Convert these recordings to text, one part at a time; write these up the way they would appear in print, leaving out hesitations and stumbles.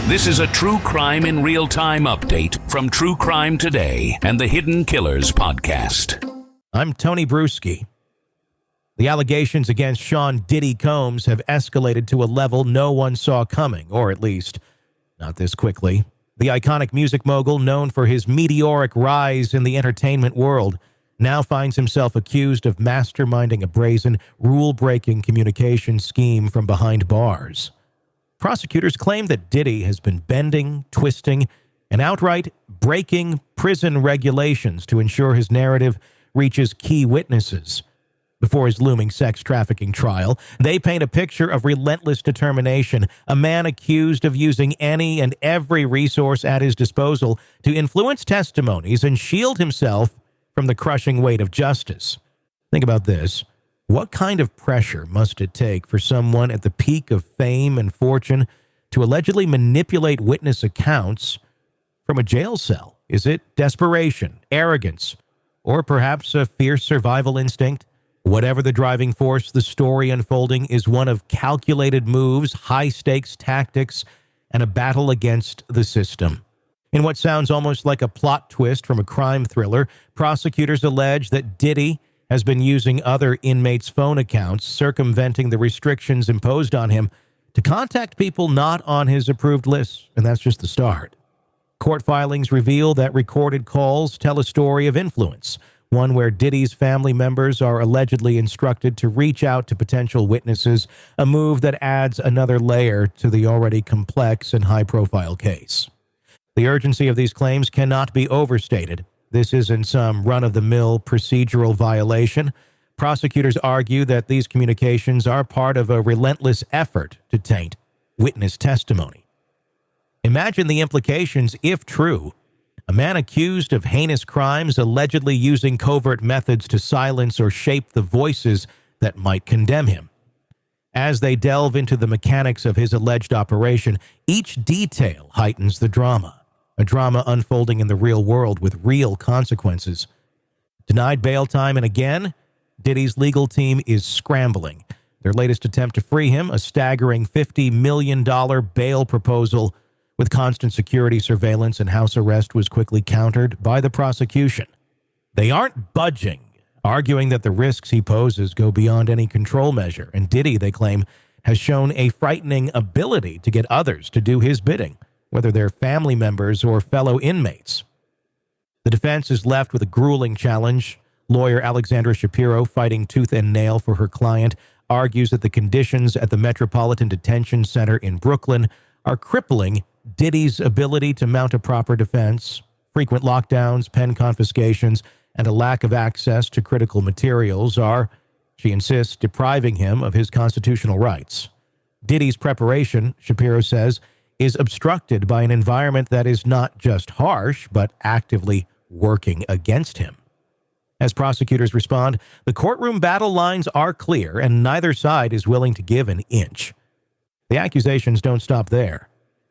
This is a True Crime in Real Time update from True Crime Today and the Hidden Killers podcast. I'm Tony Bruschi. The allegations against Sean Diddy Combs have escalated to a level no one saw coming, or at least not this quickly. The iconic music mogul, known for his meteoric rise in the entertainment world, now finds himself accused of masterminding a brazen, rule-breaking communication scheme from behind bars. Prosecutors claim that Diddy has been bending, twisting, and outright breaking prison regulations to ensure his narrative reaches key witnesses. Before his looming sex trafficking trial, they paint a picture of relentless determination, a man accused of using any and every resource at his disposal to influence testimonies and shield himself from the crushing weight of justice. Think about this. What kind of pressure must it take for someone at the peak of fame and fortune to allegedly manipulate witness accounts from a jail cell? Is it desperation, arrogance, or perhaps a fierce survival instinct? Whatever the driving force, the story unfolding is one of calculated moves, high-stakes tactics, and a battle against the system. In what sounds almost like a plot twist from a crime thriller, prosecutors allege that Diddy has been using other inmates' phone accounts, circumventing the restrictions imposed on him to contact people not on his approved lists, and that's just the start. Court filings reveal that recorded calls tell a story of influence, one where Diddy's family members are allegedly instructed to reach out to potential witnesses, a move that adds another layer to the already complex and high-profile case. The urgency of these claims cannot be overstated. This isn't some run-of-the-mill procedural violation. Prosecutors argue that these communications are part of a relentless effort to taint witness testimony. Imagine the implications if true. A man accused of heinous crimes allegedly using covert methods to silence or shape the voices that might condemn him. As they delve into the mechanics of his alleged operation, each detail heightens the drama. A drama unfolding in the real world with real consequences. Denied bail time, and again, Diddy's legal team is scrambling. Their latest attempt to free him, a staggering $50 million bail proposal with constant security surveillance and house arrest, was quickly countered by the prosecution. They aren't budging, arguing that the risks he poses go beyond any control measure, and Diddy, they claim, has shown a frightening ability to get others to do his bidding, whether they're family members or fellow inmates. The defense is left with a grueling challenge. Lawyer Alexandra Shapiro, fighting tooth and nail for her client, argues that the conditions at the Metropolitan Detention Center in Brooklyn are crippling Diddy's ability to mount a proper defense. Frequent lockdowns, pen confiscations, and a lack of access to critical materials are, she insists, depriving him of his constitutional rights. Diddy's preparation, Shapiro says, is obstructed by an environment that is not just harsh, but actively working against him. As prosecutors respond, the courtroom battle lines are clear, and neither side is willing to give an inch. The accusations don't stop there.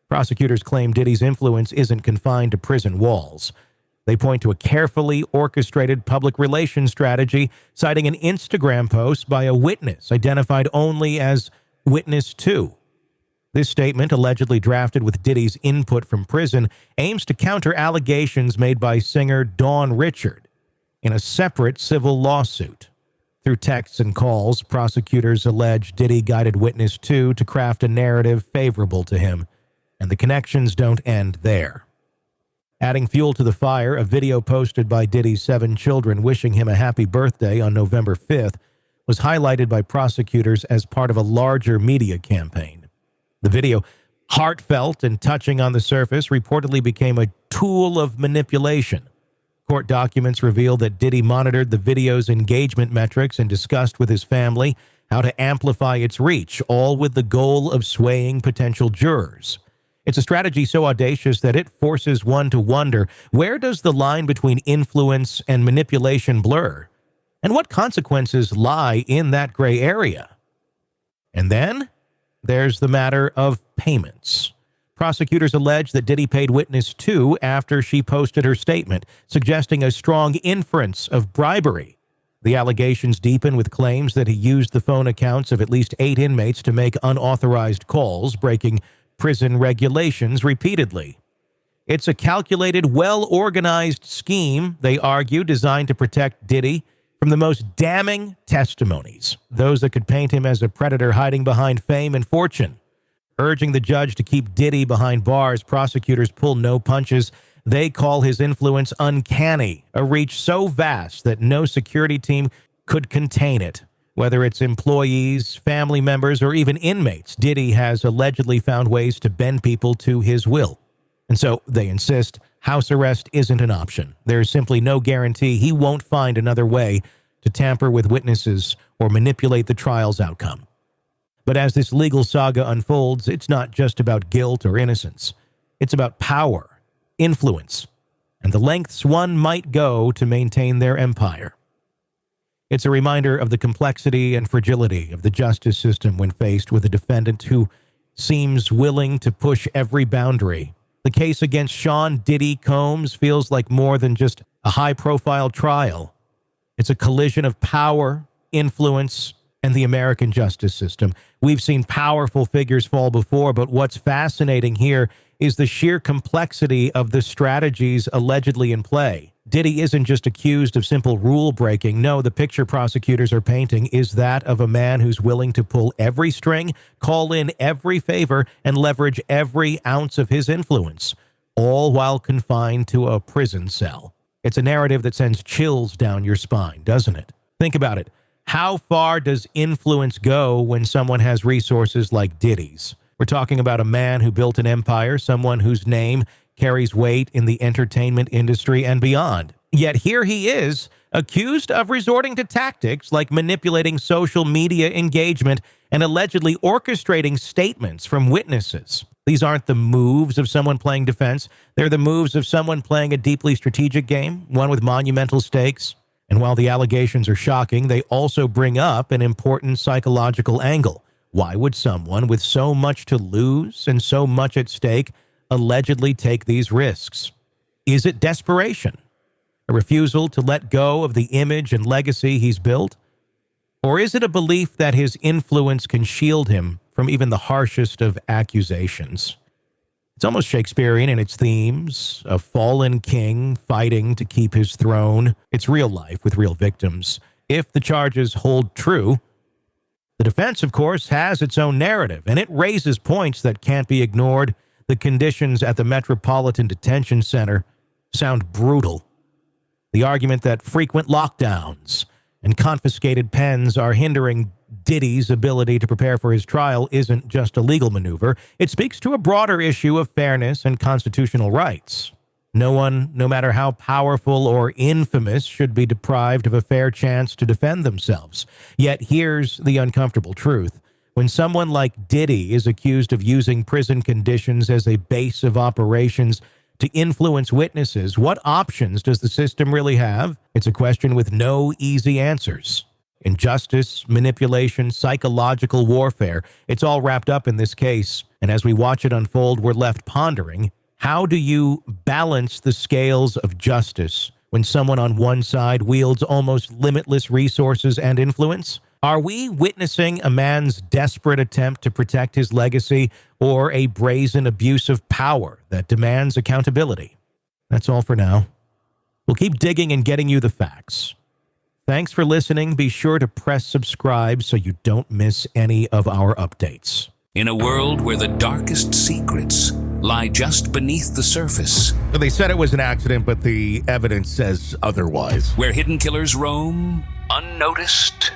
Prosecutors claim Diddy's influence isn't confined to prison walls. They point to a carefully orchestrated public relations strategy, citing an Instagram post by a witness identified only as Witness 2. This statement, allegedly drafted with Diddy's input from prison, aims to counter allegations made by singer Dawn Richard in a separate civil lawsuit. Through texts and calls, prosecutors allege Diddy guided Witness 2 to craft a narrative favorable to him, and the connections don't end there. Adding fuel to the fire, a video posted by Diddy's 7 children wishing him a happy birthday on November 5th was highlighted by prosecutors as part of a larger media campaign. The video, heartfelt and touching on the surface, reportedly became a tool of manipulation. Court documents reveal that Diddy monitored the video's engagement metrics and discussed with his family how to amplify its reach, all with the goal of swaying potential jurors. It's a strategy so audacious that it forces one to wonder, where does the line between influence and manipulation blur? And what consequences lie in that gray area? And then there's the matter of payments. Prosecutors allege that Diddy paid Witness 2 after she posted her statement, suggesting a strong inference of bribery. The allegations deepen with claims that he used the phone accounts of at least 8 inmates to make unauthorized calls, breaking prison regulations repeatedly. It's a calculated, well-organized scheme, they argue, designed to protect Diddy from the most damning testimonies, those that could paint him as a predator hiding behind fame and fortune. Urging the judge to keep Diddy behind bars, prosecutors pull no punches. They call his influence uncanny, a reach so vast that no security team could contain it. Whether it's employees, family members, or even inmates, Diddy has allegedly found ways to bend people to his will. And so they insist house arrest isn't an option. There's simply no guarantee he won't find another way to tamper with witnesses or manipulate the trial's outcome. But as this legal saga unfolds, it's not just about guilt or innocence. It's about power, influence, and the lengths one might go to maintain their empire. It's a reminder of the complexity and fragility of the justice system when faced with a defendant who seems willing to push every boundary. The case against Sean Diddy Combs feels like more than just a high-profile trial. It's a collision of power, influence, and the American justice system. We've seen powerful figures fall before, but what's fascinating here is the sheer complexity of the strategies allegedly in play. Diddy isn't just accused of simple rule breaking. No, the picture prosecutors are painting is that of a man who's willing to pull every string, call in every favor, and leverage every ounce of his influence, all while confined to a prison cell. It's a narrative that sends chills down your spine, doesn't it? Think about it. How far does influence go when someone has resources like Diddy's? We're talking about a man who built an empire, someone whose name carries weight in the entertainment industry and beyond. Yet here he is, accused of resorting to tactics like manipulating social media engagement and allegedly orchestrating statements from witnesses. These aren't the moves of someone playing defense. They're the moves of someone playing a deeply strategic game, one with monumental stakes. And while the allegations are shocking, they also bring up an important psychological angle. Why would someone with so much to lose and so much at stake allegedly take these risks? Is it desperation? A refusal to let go of the image and legacy he's built? Or is it a belief that his influence can shield him from even the harshest of accusations? It's almost Shakespearean in its themes, a fallen king fighting to keep his throne. It's real life with real victims. If the charges hold true, the defense, of course, has its own narrative, and it raises points that can't be ignored. The conditions at the Metropolitan Detention Center sound brutal. The argument that frequent lockdowns and confiscated pens are hindering Diddy's ability to prepare for his trial isn't just a legal maneuver. It speaks to a broader issue of fairness and constitutional rights. No one, no matter how powerful or infamous, should be deprived of a fair chance to defend themselves. Yet here's the uncomfortable truth. When someone like Diddy is accused of using prison conditions as a base of operations to influence witnesses, what options does the system really have? It's a question with no easy answers. Injustice, manipulation, psychological warfare, it's all wrapped up in this case. And as we watch it unfold, we're left pondering, how do you balance the scales of justice when someone on one side wields almost limitless resources and influence? Are we witnessing a man's desperate attempt to protect his legacy or a brazen abuse of power that demands accountability? That's all for now. We'll keep digging and getting you the facts. Thanks for listening. Be sure to press subscribe so you don't miss any of our updates. In a world where the darkest secrets lie just beneath the surface. So they said it was an accident, but the evidence says otherwise. Where hidden killers roam, unnoticed,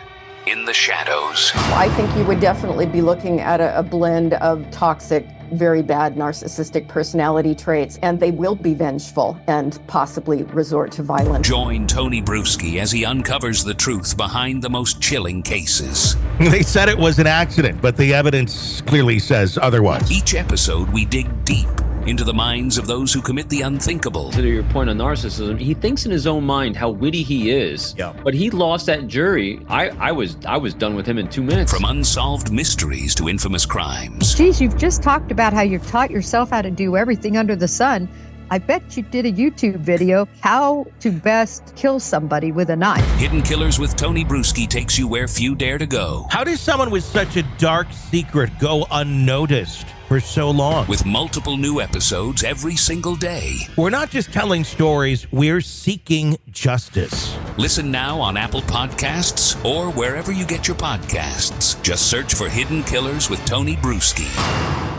in the shadows. I think you would definitely be looking at a blend of toxic, very bad narcissistic personality traits, and they will be vengeful and possibly resort to violence. Join Tony Bruschi as he uncovers the truth behind the most chilling cases. They said it was an accident, but the evidence clearly says otherwise. Each episode, we dig deep into the minds of those who commit the unthinkable. To your point on narcissism, he thinks in his own mind how witty he is. Yeah. But he lost that jury. I was done with him in 2 minutes. From unsolved mysteries to infamous crimes. Geez, you've just talked about how you've taught yourself how to do everything under the sun. I bet you did a YouTube video, how to best kill somebody with a knife. Hidden Killers with Tony Bruschi takes you where few dare to go. How does someone with such a dark secret go unnoticed? for so long. with multiple new episodes every single day. We're not just telling stories, we're seeking justice. Listen now on Apple Podcasts or wherever you get your podcasts. Just search for Hidden Killers with Tony Bruschi.